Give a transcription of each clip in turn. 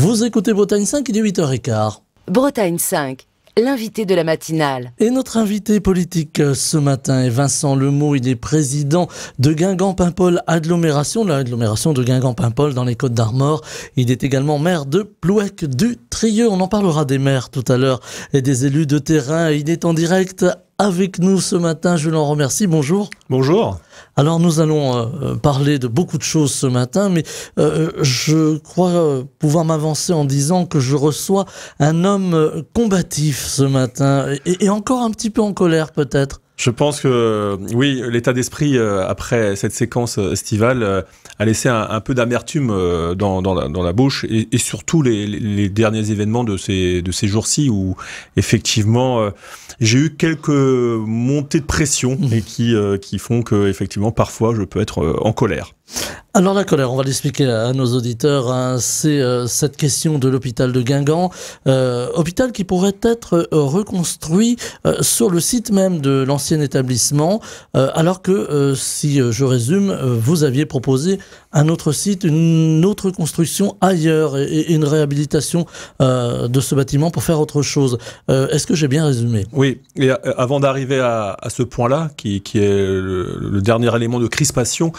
Vous écoutez Bretagne 5, il est 8h15. Bretagne 5, l'invité de la matinale. Et notre invité politique ce matin est Vincent Lemot. Il est président de Guingamp-Paimpol Agglomération, l'agglomération de Guingamp-Paimpol dans les Côtes-d'Armor. Il est également maire de Plouec du Trieux. On en parlera des maires tout à l'heure et des élus de terrain. Il est en direct avec nous ce matin. Je l'en remercie. Bonjour. Bonjour. Alors nous allons parler de beaucoup de choses ce matin, mais je crois pouvoir m'avancer en disant que je reçois un homme combatif ce matin et encore un petit peu en colère peut-être. Je pense que, oui, l'état d'esprit après cette séquence estivale a laissé un peu d'amertume dans la bouche et surtout les derniers événements de ces jours-ci où effectivement j'ai eu quelques montées de pression et qui font que effectivement parfois je peux être en colère. Alors la colère, on va l'expliquer à nos auditeurs, hein, c'est cette question de l'hôpital de Guingamp, hôpital qui pourrait être reconstruit sur le site même de l'ancien établissement, alors que, si je résume, vous aviez proposé un autre site, une autre construction ailleurs et une réhabilitation de ce bâtiment pour faire autre chose. Est-ce que j'ai bien résumé ? Oui, et avant d'arriver à ce point-là, qui est le dernier élément de crispation,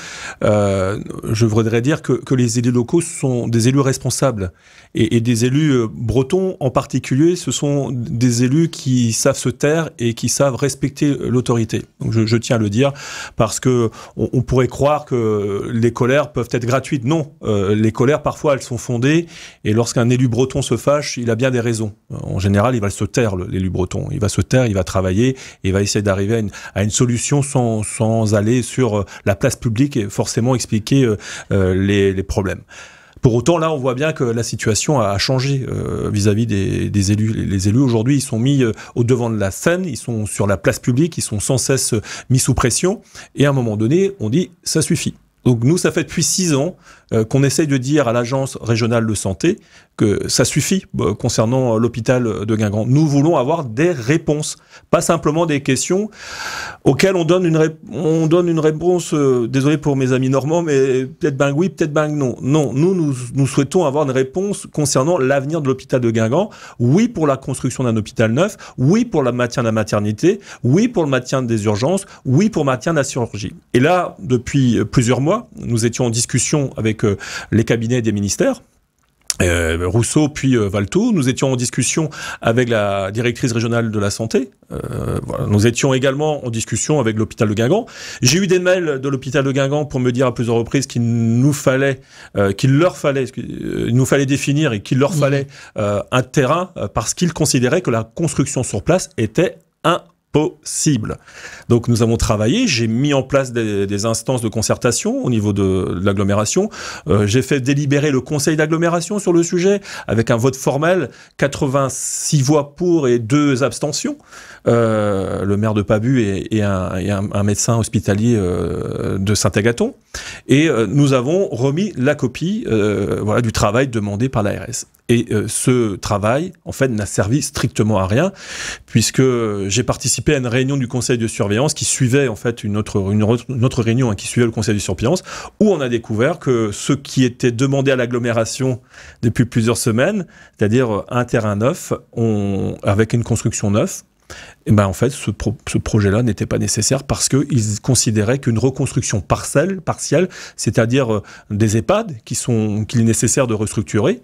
je voudrais dire que les élus locaux sont des élus responsables et des élus bretons en particulier, ce sont des élus qui savent se taire et qui savent respecter l'autorité. Donc je tiens à le dire parce que on pourrait croire que les colères peuvent être gratuites. Non, les colères parfois elles sont fondées et lorsqu'un élu breton se fâche, il a bien des raisons. En général, il va se taire l'élu breton. Il va se taire, il va travailler et il va essayer d'arriver à une solution sans aller sur la place publique et forcément expliquer les problèmes. Pour autant, là, on voit bien que la situation a changé vis-à-vis des élus. Les élus, aujourd'hui, ils sont mis au devant de la scène, ils sont sur la place publique, ils sont sans cesse mis sous pression. Et à un moment donné, on dit « ça suffit ». Donc nous, ça fait depuis 6 ans qu'on essaye de dire à l'agence régionale de santé que ça suffit concernant l'hôpital de Guingamp. Nous voulons avoir des réponses, pas simplement des questions auxquelles on donne une réponse, désolé pour mes amis normands, mais peut-être ben oui, peut-être ben non. Non, nous souhaitons avoir une réponse concernant l'avenir de l'hôpital de Guingamp. Oui pour la construction d'un hôpital neuf, oui pour le maintien de la maternité, oui pour le maintien des urgences, oui pour le maintien de la chirurgie. Et là, depuis plusieurs mois, nous étions en discussion avec les cabinets des ministères, Rousseau puis Valto. Nous étions en discussion avec la directrice régionale de la santé. Voilà. Nous étions également en discussion avec l'hôpital de Guingamp. J'ai eu des mails de l'hôpital de Guingamp pour me dire à plusieurs reprises qu'il nous fallait définir et qu'il leur fallait un terrain parce qu'ils considéraient que la construction sur place était impossible. Donc nous avons travaillé, j'ai mis en place des instances de concertation au niveau de l'agglomération, j'ai fait délibérer le conseil d'agglomération sur le sujet avec un vote formel, 86 voix pour et 2 abstentions, le maire de Pabu et un médecin hospitalier de Saint-Agathon, et nous avons remis la copie du travail demandé par l'ARS. Et ce travail, en fait, n'a servi strictement à rien, puisque j'ai participé à une réunion du conseil de surveillance qui suivait, en fait, une autre réunion qui suivait le conseil de surveillance, où on a découvert que ce qui était demandé à l'agglomération depuis plusieurs semaines, c'est-à-dire un terrain neuf, avec une construction neuve, et ben en fait, ce projet-là n'était pas nécessaire parce qu'ils considéraient qu'une reconstruction partielle, c'est-à-dire des EHPAD qu'il est nécessaire de restructurer,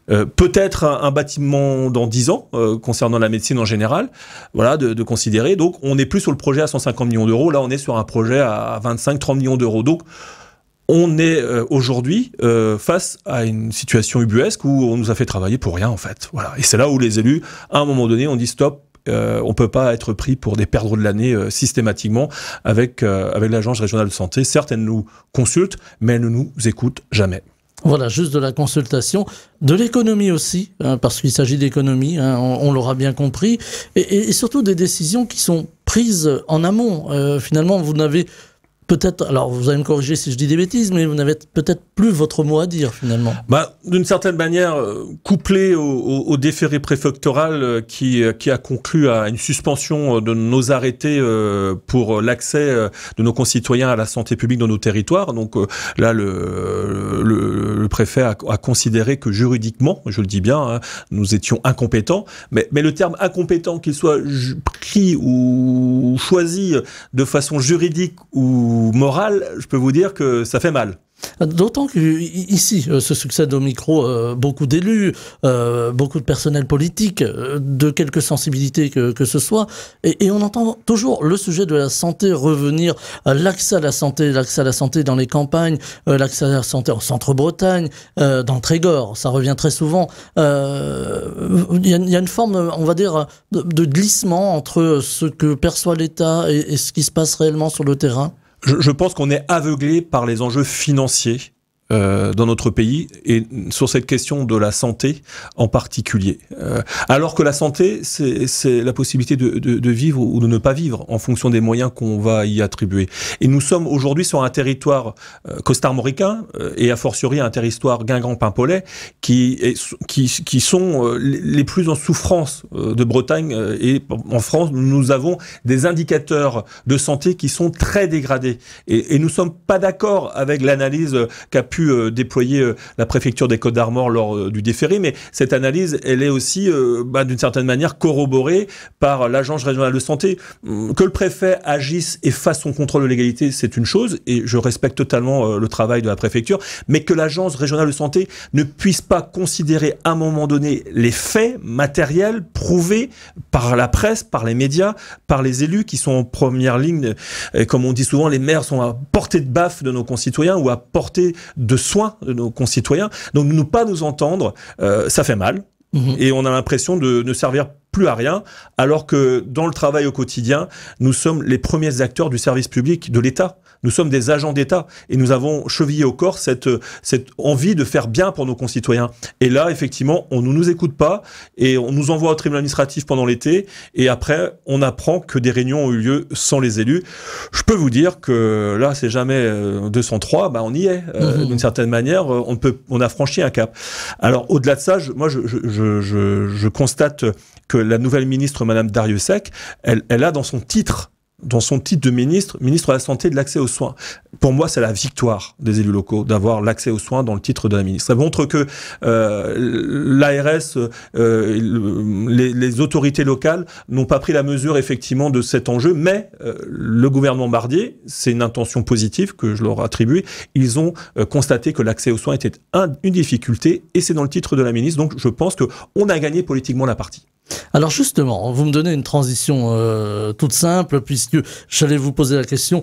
peut-être un bâtiment dans 10 ans, concernant la médecine en général, voilà, de considérer. Donc, on n'est plus sur le projet à 150 millions d'euros, là, on est sur un projet à 25-30 millions d'euros. Donc, on est aujourd'hui face à une situation ubuesque où on nous a fait travailler pour rien, en fait. Voilà. Et c'est là où les élus, à un moment donné, ont dit stop. On peut pas être pris pour des perdreaux de l'année systématiquement avec l'agence régionale de santé. Certes, elle nous consulte, mais elle ne nous écoute jamais. Voilà, juste de la consultation, de l'économie aussi, hein, parce qu'il s'agit d'économie, hein, on l'aura bien compris, et surtout des décisions qui sont prises en amont. Finalement, vous n'avez peut-être, alors vous allez me corriger si je dis des bêtises, mais vous n'avez peut-être plus votre mot à dire finalement. D'une certaine manière, couplé au déféré préfectoral qui a conclu à une suspension de nos arrêtés pour l'accès de nos concitoyens à la santé publique dans nos territoires. Donc là, le préfet a considéré que juridiquement, je le dis bien, hein, nous étions incompétents. Mais le terme incompétent, qu'il soit pris ou choisi de façon juridique ou morale, je peux vous dire que ça fait mal. D'autant qu'ici se succèdent au micro beaucoup d'élus, beaucoup de personnel politique, de quelque sensibilité que ce soit, et on entend toujours le sujet de la santé revenir, l'accès à la santé dans les campagnes, l'accès à la santé en Centre-Bretagne, dans le Trégor, ça revient très souvent. Il y a une forme, on va dire, de glissement entre ce que perçoit l'État et ce qui se passe réellement sur le terrain. Je pense qu'on est aveuglé par les enjeux financiers dans notre pays et sur cette question de la santé en particulier. Alors que la santé, c'est la possibilité de vivre ou de ne pas vivre en fonction des moyens qu'on va y attribuer. Et nous sommes aujourd'hui sur un territoire costarmoricain et a fortiori un territoire guingamp-paimpolais qui sont les plus en souffrance de Bretagne. Et en France, nous avons des indicateurs de santé qui sont très dégradés. Et nous ne sommes pas d'accord avec l'analyse qu'a pu déployer la préfecture des Côtes-d'Armor lors du déféré, mais cette analyse, elle est aussi d'une certaine manière corroborée par l'agence régionale de santé. Que le préfet agisse et fasse son contrôle de légalité, c'est une chose, et je respecte totalement le travail de la préfecture, mais que l'agence régionale de santé ne puisse pas considérer à un moment donné les faits matériels prouvés par la presse, par les médias, par les élus qui sont en première ligne. Et comme on dit souvent, les maires sont à portée de baffe de nos concitoyens ou à portée de soins de nos concitoyens. Donc ne pas nous entendre, ça fait mal. Et on a l'impression de ne servir plus à rien, alors que dans le travail au quotidien, nous sommes les premiers acteurs du service public de l'État. Nous sommes des agents d'État et nous avons chevillé au corps cette envie de faire bien pour nos concitoyens. Et là, effectivement, on ne nous écoute pas et on nous envoie au tribunal administratif pendant l'été et après, on apprend que des réunions ont eu lieu sans les élus. Je peux vous dire que là, c'est jamais 203, on y est. D'une certaine manière, on a franchi un cap. Alors, au-delà de ça, je constate que la nouvelle ministre, Madame Darrieussecq, elle a dans son titre de ministre de la Santé et de l'accès aux soins. Pour moi, c'est la victoire des élus locaux d'avoir l'accès aux soins dans le titre de la ministre. Ça montre que l'ARS, les autorités locales n'ont pas pris la mesure effectivement de cet enjeu, mais le gouvernement Barnier, c'est une intention positive que je leur attribue, ils ont constaté que l'accès aux soins était une difficulté et c'est dans le titre de la ministre. Donc je pense qu'on a gagné politiquement la partie. Alors justement, vous me donnez une transition toute simple, puisque j'allais vous poser la question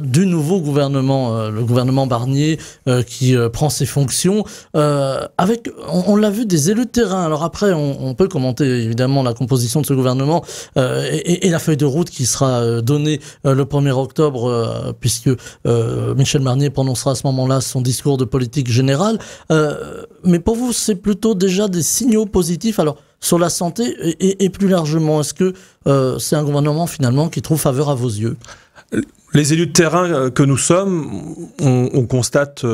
du nouveau gouvernement, le gouvernement Barnier qui prend ses fonctions, avec, on l'a vu, des élus de terrain. Alors après, on peut commenter évidemment la composition de ce gouvernement et la feuille de route qui sera donnée le 1er octobre, puisque Michel Barnier prononcera à ce moment-là son discours de politique générale. Mais pour vous, c'est plutôt déjà des signaux positifs. Alors, sur la santé et plus largement, est-ce que c'est un gouvernement finalement qui trouve faveur à vos yeux ? Les élus de terrain que nous sommes, on constate,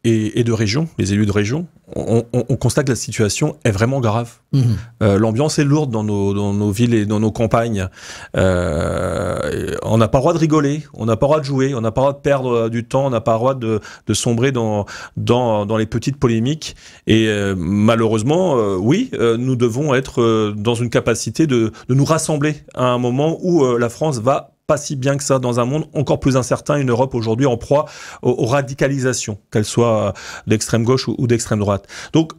et de région, les élus de région, on constate que la situation est vraiment grave. L'ambiance est lourde dans nos villes et dans nos campagnes. On n'a pas le droit de rigoler, on n'a pas le droit de jouer, on n'a pas le droit de perdre du temps, on n'a pas le droit de sombrer dans les petites polémiques. Et malheureusement, oui, nous devons être dans une capacité de nous rassembler à un moment où la France va pas si bien que ça dans un monde encore plus incertain, une Europe aujourd'hui en proie aux radicalisations, qu'elles soient d'extrême gauche ou d'extrême droite. Donc,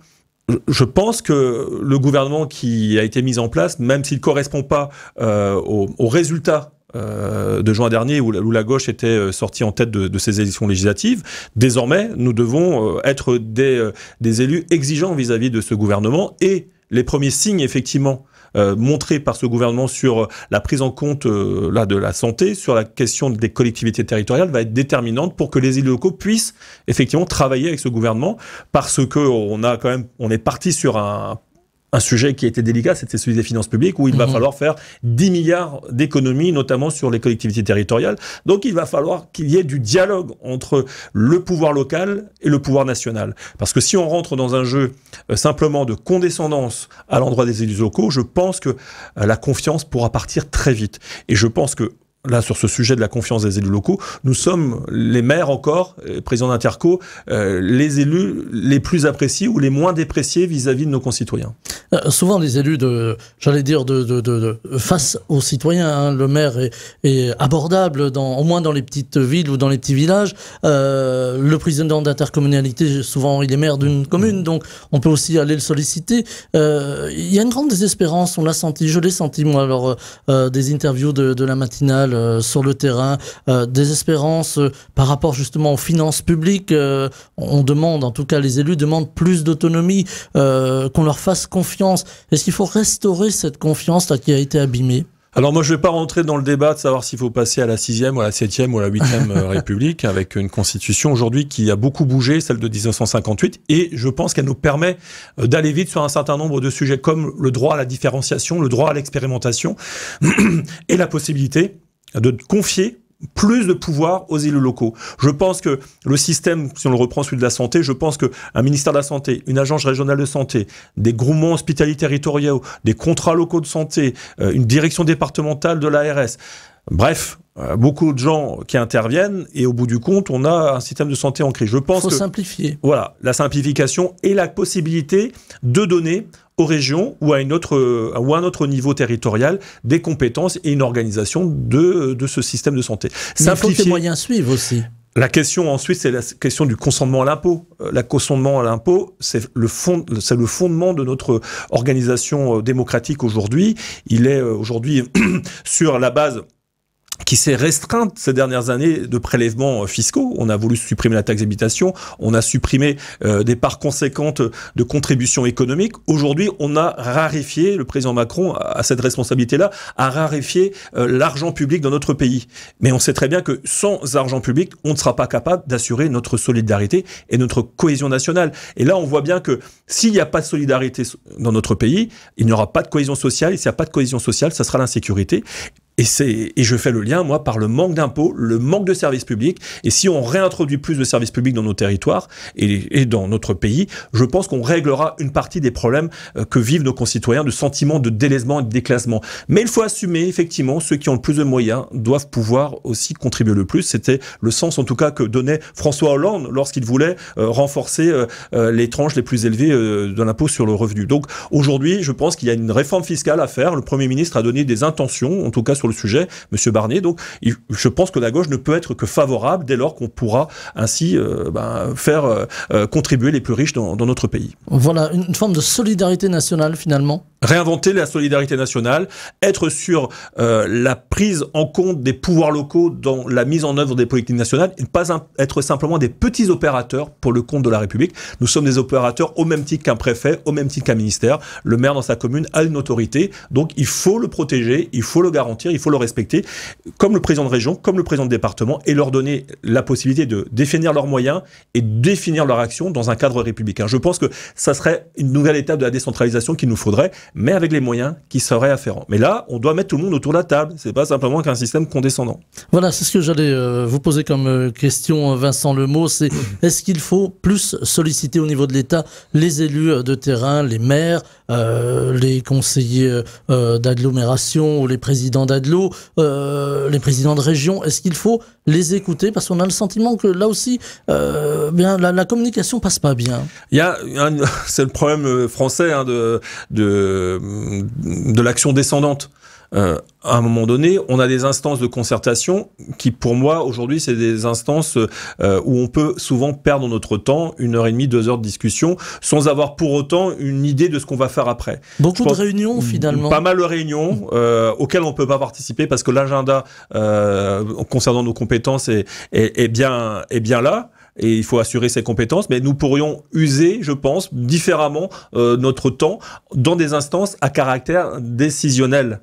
je pense que le gouvernement qui a été mis en place, même s'il ne correspond pas aux résultats de juin dernier où la gauche était sortie en tête de ces élections législatives, désormais, nous devons être des élus exigeants vis-à-vis de ce gouvernement et les premiers signes, effectivement, montré par ce gouvernement sur la prise en compte de la santé, sur la question des collectivités territoriales, va être déterminante pour que les élus locaux puissent effectivement travailler avec ce gouvernement, parce que on est parti sur un un sujet qui a été délicat, c'était celui des finances publiques, où il va falloir faire 10 milliards d'économies, notamment sur les collectivités territoriales. Donc il va falloir qu'il y ait du dialogue entre le pouvoir local et le pouvoir national. Parce que si on rentre dans un jeu simplement de condescendance à l'endroit des élus locaux, je pense que la confiance pourra partir très vite. Et je pense que là, sur ce sujet de la confiance des élus locaux, nous sommes les maires encore, présidents d'Interco, les élus les plus appréciés ou les moins dépréciés vis-à-vis de nos concitoyens. Souvent, les élus face aux citoyens, hein, le maire est abordable, au moins dans les petites villes ou dans les petits villages. Le président d'intercommunalité, souvent, il est maire d'une commune, donc on peut aussi aller le solliciter. Il y a une grande désespérance, on l'a senti, je l'ai senti moi, lors des interviews de la matinale sur le terrain, désespérance par rapport justement aux finances publiques. On demande, en tout cas les élus demandent plus d'autonomie, qu'on leur fasse confiance. Est-ce qu'il faut restaurer cette confiance là, qui a été abîmée ? Alors moi je ne vais pas rentrer dans le débat de savoir s'il faut passer à la 6e ou à la 7e ou à la 8e République, avec une constitution aujourd'hui qui a beaucoup bougé, celle de 1958, et je pense qu'elle nous permet d'aller vite sur un certain nombre de sujets comme le droit à la différenciation, le droit à l'expérimentation et la possibilité de confier plus de pouvoir aux élus locaux. Je pense que le système, si on le reprend celui de la santé, je pense qu'un ministère de la Santé, une agence régionale de santé, des groupements hospitaliers territoriaux, des contrats locaux de santé, une direction départementale de l'ARS, bref, beaucoup de gens qui interviennent et au bout du compte, on a un système de santé en crise. Je pense faut simplifier. Voilà, la simplification et la possibilité de donner aux régions ou à un autre niveau territorial des compétences et une organisation de ce système de santé. Mais il faut que les moyens suivent aussi. La question ensuite, c'est la question du consentement à l'impôt. Le consentement à l'impôt, c'est le fondement de notre organisation démocratique aujourd'hui. Il est aujourd'hui sur la base qui s'est restreinte ces dernières années de prélèvements fiscaux. On a voulu supprimer la taxe d'habitation, on a supprimé des parts conséquentes de contributions économiques. Aujourd'hui, on a raréfié, le président Macron a cette responsabilité-là, a raréfié l'argent public dans notre pays. Mais on sait très bien que sans argent public, on ne sera pas capable d'assurer notre solidarité et notre cohésion nationale. Et là, on voit bien que s'il n'y a pas de solidarité dans notre pays, il n'y aura pas de cohésion sociale. Et s'il n'y a pas de cohésion sociale, ça sera l'insécurité. Et je fais le lien, moi, par le manque d'impôts, le manque de services publics. Et si on réintroduit plus de services publics dans nos territoires et dans notre pays, je pense qu'on réglera une partie des problèmes que vivent nos concitoyens de sentiment de délaissement et de déclassement. Mais il faut assumer, effectivement, ceux qui ont le plus de moyens doivent pouvoir aussi contribuer le plus. C'était le sens, en tout cas, que donnait François Hollande lorsqu'il voulait renforcer les tranches les plus élevées de l'impôt sur le revenu. Donc, aujourd'hui, je pense qu'il y a une réforme fiscale à faire. Le Premier ministre a donné des intentions, en tout cas sur le sujet, Monsieur Barnier. Donc, je pense que la gauche ne peut être que favorable dès lors qu'on pourra ainsi faire contribuer les plus riches dans notre pays. Voilà, une forme de solidarité nationale finalement. Réinventer la solidarité nationale, être sur la prise en compte des pouvoirs locaux dans la mise en œuvre des politiques nationales, et ne pas être simplement des petits opérateurs pour le compte de la République. Nous sommes des opérateurs au même titre qu'un préfet, au même titre qu'un ministère. Le maire dans sa commune a une autorité, donc il faut le protéger, il faut le garantir, il faut le respecter, comme le président de région, comme le président de département, et leur donner la possibilité de définir leurs moyens et définir leur action dans un cadre républicain. Je pense que ça serait une nouvelle étape de la décentralisation qu'il nous faudrait, mais avec les moyens qui seraient afférents. Mais là, on doit mettre tout le monde autour de la table. C'est pas simplement qu'un système condescendant. Voilà, c'est ce que j'allais vous poser comme question, Vincent Lemot. C'est est-ce qu'il faut plus solliciter au niveau de l'État les élus de terrain, les maires, les conseillers d'agglomération ou les présidents d'agglo, les présidents de région? Est-ce qu'il faut les écouter? Parce qu'on a le sentiment que là aussi, la communication passe pas bien. C'est le problème français de l'action descendante. À un moment donné, on a des instances de concertation qui, pour moi, aujourd'hui, c'est des instances où on peut souvent perdre notre temps, 1h30, 2 heures de discussion, sans avoir pour autant une idée de ce qu'on va faire après. Beaucoup de réunions, finalement. Pas mal de réunions auxquelles on ne peut pas participer parce que l'agenda concernant nos compétences est bien là. Et il faut assurer ses compétences, mais nous pourrions user, je pense, différemment notre temps dans des instances à caractère décisionnel.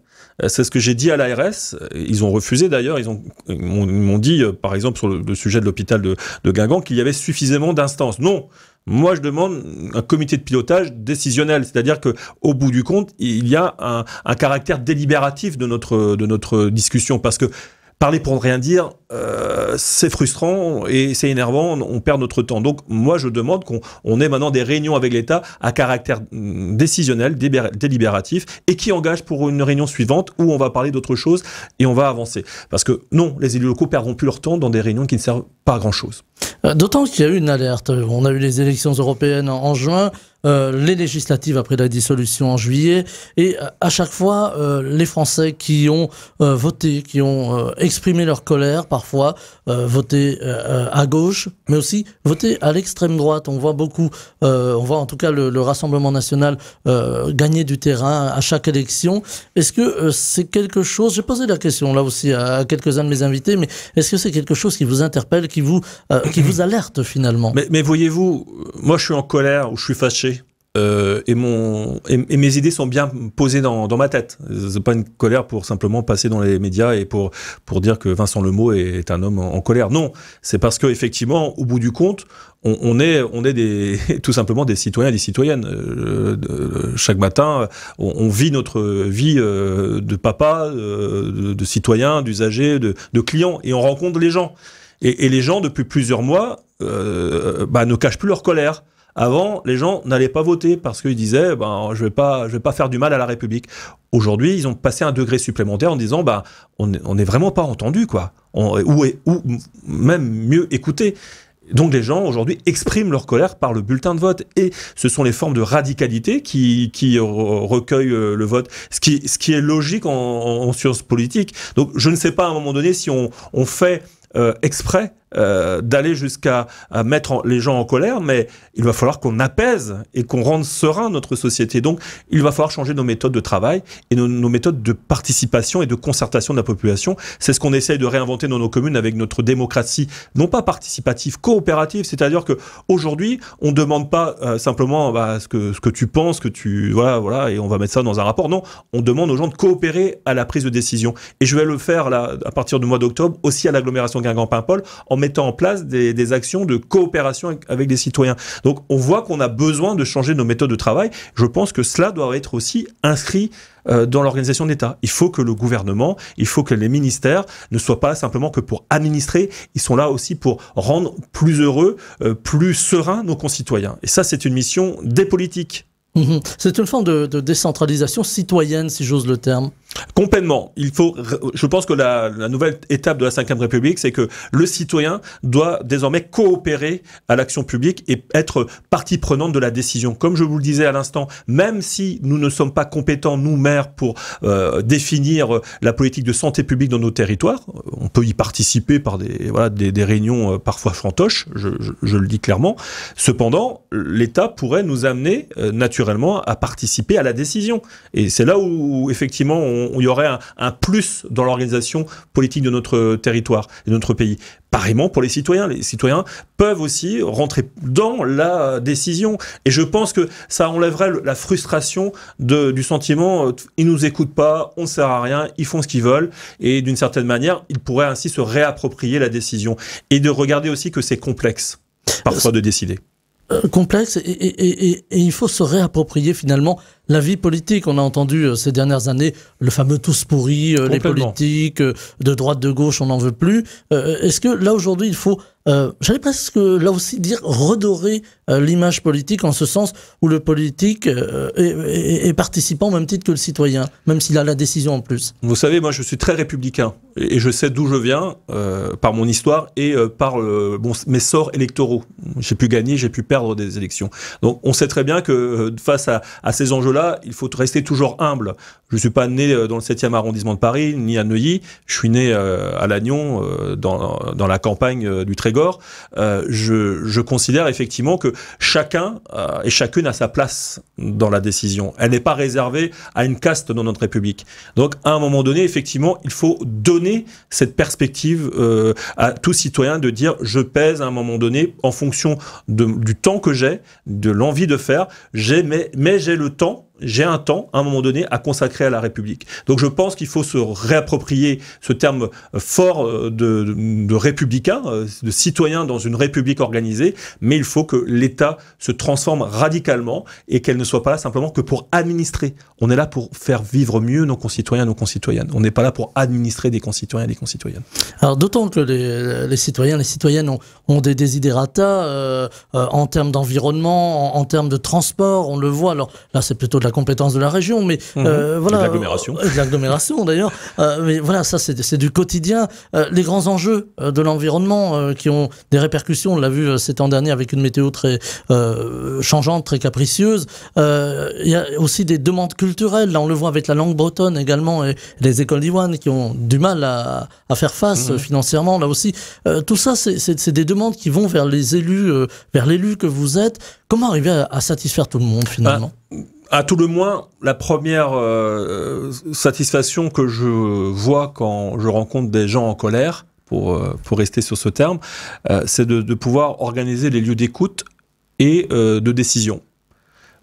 C'est ce que j'ai dit à l'ARS. Ils ont refusé d'ailleurs. Ils m'ont dit, par exemple, sur le sujet de l'hôpital de Guingamp, qu'il y avait suffisamment d'instances. Non. Moi, je demande un comité de pilotage décisionnel, c'est-à-dire que au bout du compte, il y a un caractère délibératif de notre discussion, parce que parler pour ne rien dire, c'est frustrant et c'est énervant, on perd notre temps. Donc moi, je demande qu'on ait maintenant des réunions avec l'État à caractère décisionnel, délibératif, et qui engage pour une réunion suivante où on va parler d'autre chose et on va avancer. Parce que non, les élus locaux perdront plus leur temps dans des réunions qui ne servent pas à grand-chose. D'autant qu'il y a eu une alerte. On a eu les élections européennes en juin, les législatives après la dissolution en juillet, et à chaque fois, les Français qui ont voté, qui ont exprimé leur colère, parfois voté à gauche, mais aussi voté à l'extrême droite. On voit beaucoup, on voit en tout cas le Rassemblement national gagner du terrain à chaque élection. Est-ce que c'est quelque chose, j'ai posé la question là aussi à quelques-uns de mes invités, mais est-ce que c'est quelque chose qui vous interpelle, qui vous alerte finalement? Mais voyez-vous, moi je suis en colère ou je suis fâché. Et mes idées sont bien posées dans ma tête. C'est pas une colère pour simplement passer dans les médias et pour dire que Vincent Lemot est un homme en colère. Non, c'est parce que effectivement, au bout du compte, on est tout simplement des citoyens et des citoyennes. Chaque matin, on vit notre vie de papa, de citoyen, d'usager, de client, et on rencontre les gens. Et les gens, depuis plusieurs mois, ne cachent plus leur colère. Avant, les gens n'allaient pas voter parce qu'ils disaient je vais pas faire du mal à la République. Aujourd'hui, ils ont passé un degré supplémentaire en disant on n'est vraiment pas entendu, quoi. Ou même mieux écouté. Donc les gens aujourd'hui expriment leur colère par le bulletin de vote, et ce sont les formes de radicalité qui recueillent le vote, ce qui est logique en sciences politiques. Donc je ne sais pas à un moment donné si on fait exprès d'aller jusqu'à mettre les gens en colère, mais il va falloir qu'on apaise et qu'on rende serein notre société. Donc il va falloir changer nos méthodes de travail et nos méthodes de participation et de concertation de la population. C'est ce qu'on essaye de réinventer dans nos communes avec notre démocratie, non pas participative, coopérative, c'est-à-dire que aujourd'hui on ne demande pas simplement ce que tu penses, voilà, et on va mettre ça dans un rapport. Non, on demande aux gens de coopérer à la prise de décision. Et je vais le faire là, à partir du mois d'octobre, aussi à l'agglomération Guingamp-Paimpol, en mettant en place des actions de coopération avec des citoyens. Donc on voit qu'on a besoin de changer nos méthodes de travail. Je pense que cela doit être aussi inscrit dans l'organisation de l'État. Il faut que le gouvernement, il faut que les ministères ne soient pas simplement que pour administrer, ils sont là aussi pour rendre plus heureux, plus sereins nos concitoyens. Et ça, c'est une mission des politiques. C'est une forme de décentralisation citoyenne, si j'ose le terme. Complètement. Je pense que la nouvelle étape de la Ve République, c'est que le citoyen doit désormais coopérer à l'action publique et être partie prenante de la décision. Comme je vous le disais à l'instant, même si nous ne sommes pas compétents, nous, maires, pour définir la politique de santé publique dans nos territoires, on peut y participer par des réunions parfois fantoches, je le dis clairement. Cependant, l'État pourrait nous amener naturellement à participer à la décision. Et c'est là où effectivement, il y aurait un plus dans l'organisation politique de notre territoire et de notre pays. Pareillement pour les citoyens. Les citoyens peuvent aussi rentrer dans la décision. Et je pense que ça enlèverait la frustration du sentiment ils nous écoutent pas, on ne sert à rien, ils font ce qu'ils veulent. Et d'une certaine manière, ils pourraient ainsi se réapproprier la décision. Et de regarder aussi que c'est complexe, parfois, de décider. Complexe, et il faut se réapproprier finalement la vie politique. On a entendu ces dernières années le fameux tous pourris, les politiques de droite, de gauche, on n'en veut plus. Est-ce que là aujourd'hui il faut, j'allais presque là aussi dire redorer l'image politique, en ce sens où le politique est participant au même titre que le citoyen, même s'il a la décision en plus? Vous savez, moi je suis très républicain et je sais d'où je viens par mon histoire et par mes sorts électoraux. J'ai pu gagner, j'ai pu perdre des élections. Donc on sait très bien que face à ces enjeux-là, il faut rester toujours humble. Je ne suis pas né dans le 7e arrondissement de Paris, ni à Neuilly. Je suis né à Lannion, dans la campagne du Trégor. Je considère effectivement que chacun et chacune a sa place dans la décision. Elle n'est pas réservée à une caste dans notre République. Donc, à un moment donné, effectivement, il faut donner cette perspective à tout citoyen de dire « je pèse à un moment donné en fonction du temps que j'ai, de l'envie de faire, mais j'ai le temps ». j'ai un temps, à un moment donné, à consacrer à la République. Donc je pense qu'il faut se réapproprier ce terme fort de républicain, de citoyen dans une République organisée, mais il faut que l'État se transforme radicalement et qu'elle ne soit pas là simplement que pour administrer. On est là pour faire vivre mieux nos concitoyens, nos concitoyennes. On n'est pas là pour administrer des concitoyens et des concitoyennes. Alors d'autant que les citoyens, les citoyennes ont des desiderata en termes d'environnement, en termes de transport, on le voit. Alors là, c'est plutôt de la compétence de la région, mais voilà, de l'agglomération. De l'agglomération d'ailleurs. Mais voilà, ça c'est du quotidien. Les grands enjeux de l'environnement qui ont des répercussions, on l'a vu ces temps derniers avec une météo très changeante, très capricieuse. Il y a aussi des demandes culturelles. Là, on le voit avec la langue bretonne également et les écoles d'Iwan qui ont du mal à faire face financièrement. Là aussi, tout ça, c'est des demandes qui vont vers les élus, vers l'élu que vous êtes. Comment arriver à satisfaire tout le monde finalement ? À tout le moins, la première satisfaction que je vois quand je rencontre des gens en colère, pour rester sur ce terme, c'est de pouvoir organiser les lieux d'écoute et de décision.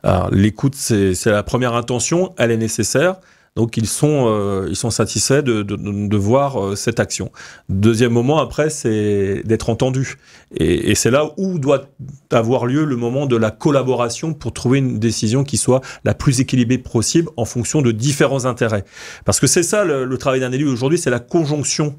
Alors, l'écoute, c'est la première intention, elle est nécessaire. Donc ils sont satisfaits de voir cette action. Deuxième moment après, c'est d'être entendu. Et c'est là où doit avoir lieu le moment de la collaboration pour trouver une décision qui soit la plus équilibrée possible en fonction de différents intérêts. Parce que c'est ça le travail d'un élu aujourd'hui, c'est la conjonction.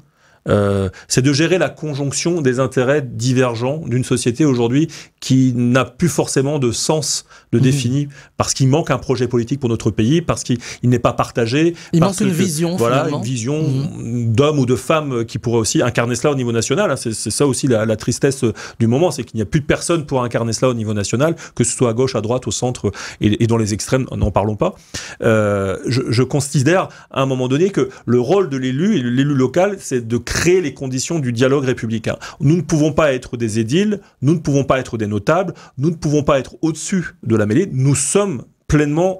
C'est de gérer la conjonction des intérêts divergents d'une société aujourd'hui qui n'a plus forcément de sens de défini parce qu'il manque un projet politique pour notre pays, parce qu'il n'est pas partagé. Il manque une vision, voilà, finalement. Une vision d'hommes ou de femmes qui pourraient aussi incarner cela au niveau national. C'est ça aussi la tristesse du moment, c'est qu'il n'y a plus de personne pour incarner cela au niveau national, que ce soit à gauche, à droite, au centre et dans les extrêmes, n'en parlons pas. Je considère à un moment donné que le rôle de l'élu et l'élu local, c'est de créer les conditions du dialogue républicain. Nous ne pouvons pas être des édiles, nous ne pouvons pas être des notables, nous ne pouvons pas être au-dessus de la mêlée, nous sommes pleinement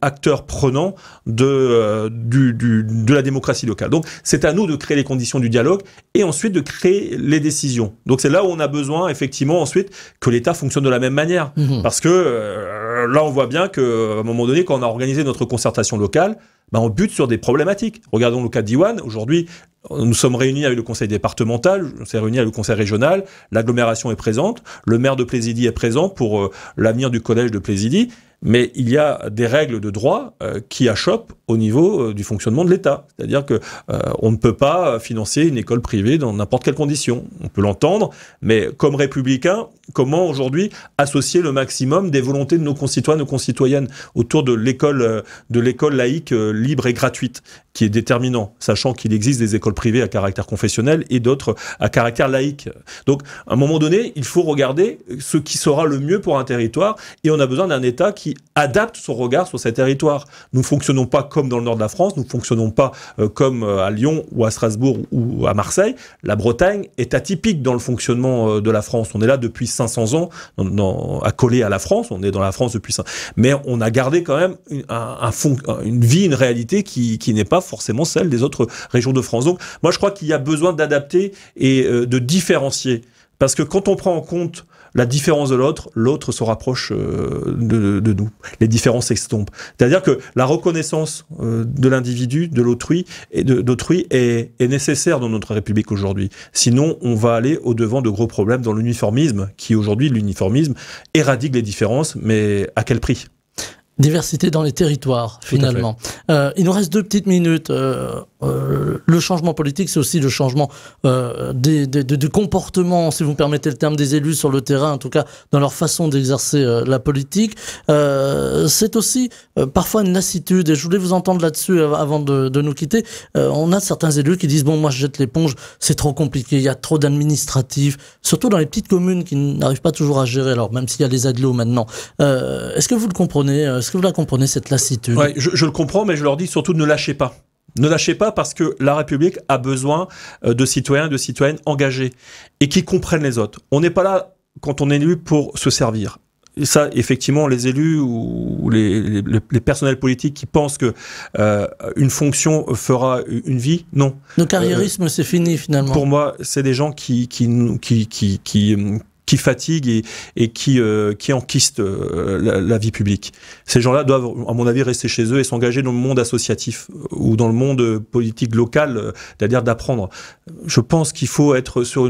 acteurs prenants de la démocratie locale. Donc c'est à nous de créer les conditions du dialogue et ensuite de créer les décisions. Donc c'est là où on a besoin effectivement ensuite que l'État fonctionne de la même manière. Parce que là on voit bien qu'à un moment donné quand on a organisé notre concertation locale, on bute sur des problématiques. Regardons le cas d'Iwan. Aujourd'hui, nous sommes réunis avec le conseil départemental, on s'est réunis avec le conseil régional, l'agglomération est présente, le maire de Plaisidy est présent pour l'avenir du collège de Plaisidy, mais il y a des règles de droit qui achoppent au niveau du fonctionnement de l'État. C'est-à-dire que on ne peut pas financer une école privée dans n'importe quelle condition. On peut l'entendre, mais comme républicain, comment aujourd'hui associer le maximum des volontés de nos concitoyens, nos concitoyennes autour de l'école laïque libre et gratuite, qui est déterminant, sachant qu'il existe des écoles privées à caractère confessionnel et d'autres à caractère laïque. Donc, à un moment donné, il faut regarder ce qui sera le mieux pour un territoire et on a besoin d'un État qui adapte son regard sur ces territoires. Nous ne fonctionnons pas comme dans le nord de la France, nous ne fonctionnons pas comme à Lyon ou à Strasbourg ou à Marseille. La Bretagne est atypique dans le fonctionnement de la France. On est là depuis 500 ans, accolé à la France, on est dans la France depuis 500 ans. Mais on a gardé quand même une vie, une réalité qui n'est pas forcément celle des autres régions de France. Donc, moi, je crois qu'il y a besoin d'adapter et de différencier. Parce que quand on prend en compte la différence de l'autre se rapproche de nous. Les différences s'estompent. C'est-à-dire que la reconnaissance de l'individu, de l'autrui et d'autrui est nécessaire dans notre République aujourd'hui. Sinon, on va aller au-devant de gros problèmes dans l'uniformisme, qui aujourd'hui, l'uniformisme éradique les différences, mais à quel prix ? Diversité dans les territoires, finalement. Il nous reste 2 petites minutes. Le changement politique, c'est aussi le changement du comportement, si vous me permettez le terme, des élus sur le terrain, en tout cas dans leur façon d'exercer la politique. C'est aussi parfois une lassitude, et je voulais vous entendre là-dessus avant de nous quitter. On a certains élus qui disent « bon, moi je jette l'éponge, c'est trop compliqué, il y a trop d'administratifs », surtout dans les petites communes qui n'arrivent pas toujours à gérer, alors même s'il y a les agglos maintenant. Est-ce que vous le comprenez ? Est-ce que vous la comprenez, cette lassitude ? Ouais, je le comprends, mais je leur dis surtout ne lâchez pas. Ne lâchez pas parce que la République a besoin de citoyens et de citoyennes engagés et qui comprennent les autres. On n'est pas là, quand on est élu, pour se servir. Et ça, effectivement, les élus ou les personnels politiques qui pensent que une fonction fera une vie, non. Le carriérisme, c'est fini finalement. Pour moi, c'est des gens qui qui fatiguent et qui enquistent la vie publique. Ces gens-là doivent, à mon avis, rester chez eux et s'engager dans le monde associatif ou dans le monde politique local, c'est-à-dire d'apprendre. Je pense qu'il faut être sur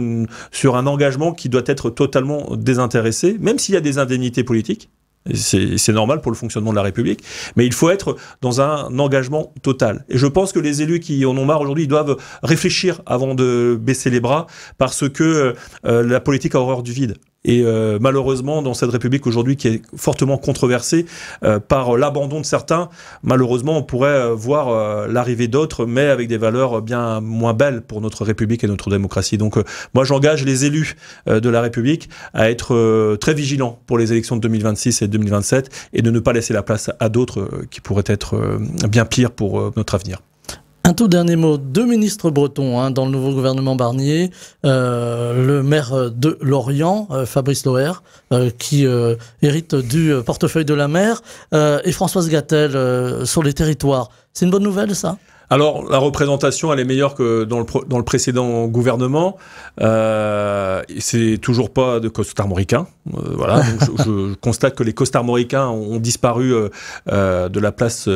un engagement qui doit être totalement désintéressé, même s'il y a des indemnités politiques. C'est normal pour le fonctionnement de la République, mais il faut être dans un engagement total. Et je pense que les élus qui en ont marre aujourd'hui, ils doivent réfléchir avant de baisser les bras, parce que la politique a horreur du vide. Et malheureusement, dans cette République aujourd'hui qui est fortement controversée par l'abandon de certains, malheureusement, on pourrait voir l'arrivée d'autres, mais avec des valeurs bien moins belles pour notre République et notre démocratie. Donc moi, j'engage les élus de la République à être très vigilants pour les élections de 2026 et 2027 et de ne pas laisser la place à d'autres qui pourraient être bien pires pour notre avenir. Un tout dernier mot, 2 ministres bretons dans le nouveau gouvernement Barnier, le maire de Lorient, Fabrice Loher, qui hérite du portefeuille de la mer, et Françoise Gatel sur les territoires. C'est une bonne nouvelle, ça ? Alors, la représentation, elle est meilleure que dans le précédent gouvernement. C'est toujours pas de costarmoricains. Voilà. Donc je constate que les costarmoricains ont disparu de la place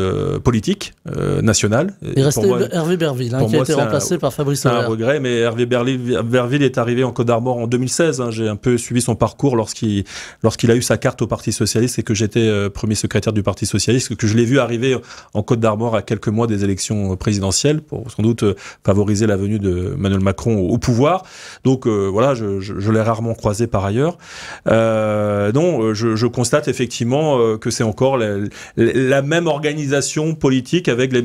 politique nationale. Il restait Hervé Berville, qui a été remplacé par Fabrice Loher. C'est un regret, mais Hervé Berville est arrivé en Côte d'Armor en 2016. J'ai un peu suivi son parcours lorsqu'il a eu sa carte au Parti Socialiste et que j'étais premier secrétaire du Parti Socialiste, que je l'ai vu arriver en Côte d'Armor à quelques mois des élections présidentielle pour sans doute favoriser la venue de Emmanuel Macron au pouvoir. Donc voilà, je l'ai rarement croisé par ailleurs. Non, je constate effectivement que c'est encore la même organisation politique avec les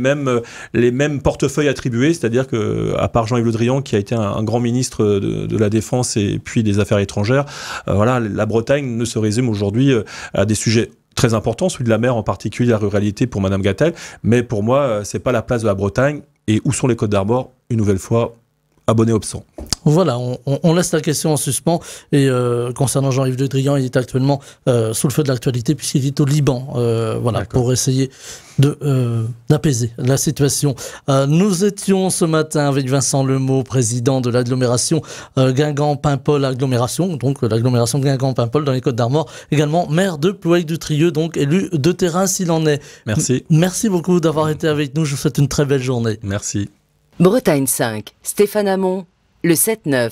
mêmes portefeuilles attribués, c'est-à-dire que à part Jean-Yves Le Drian qui a été un grand ministre de la Défense et puis des Affaires étrangères, voilà, la Bretagne ne se résume aujourd'hui à des sujets très important, celui de la mer en particulier, la ruralité pour Madame Gatel, mais pour moi, c'est pas la place de la Bretagne. Et où sont les Côtes d'Armor ? Une nouvelle fois, abonné absent. Voilà, on laisse la question en suspens. Et concernant Jean-Yves Le Drian, il est actuellement sous le feu de l'actualité puisqu'il est au Liban, voilà, pour essayer d'apaiser la situation. Nous étions ce matin avec Vincent Lemot, président de l'agglomération Guingamp-Paimpol agglomération, donc l'agglomération Guingamp-Paimpol dans les Côtes d'Armor, également maire de Plouailly-du-Trieux, donc élu de terrain s'il en est. Merci. Merci beaucoup d'avoir été avec nous. Je vous souhaite une très belle journée. Merci. Bretagne 5, Stéphane Hamon, le 7-9.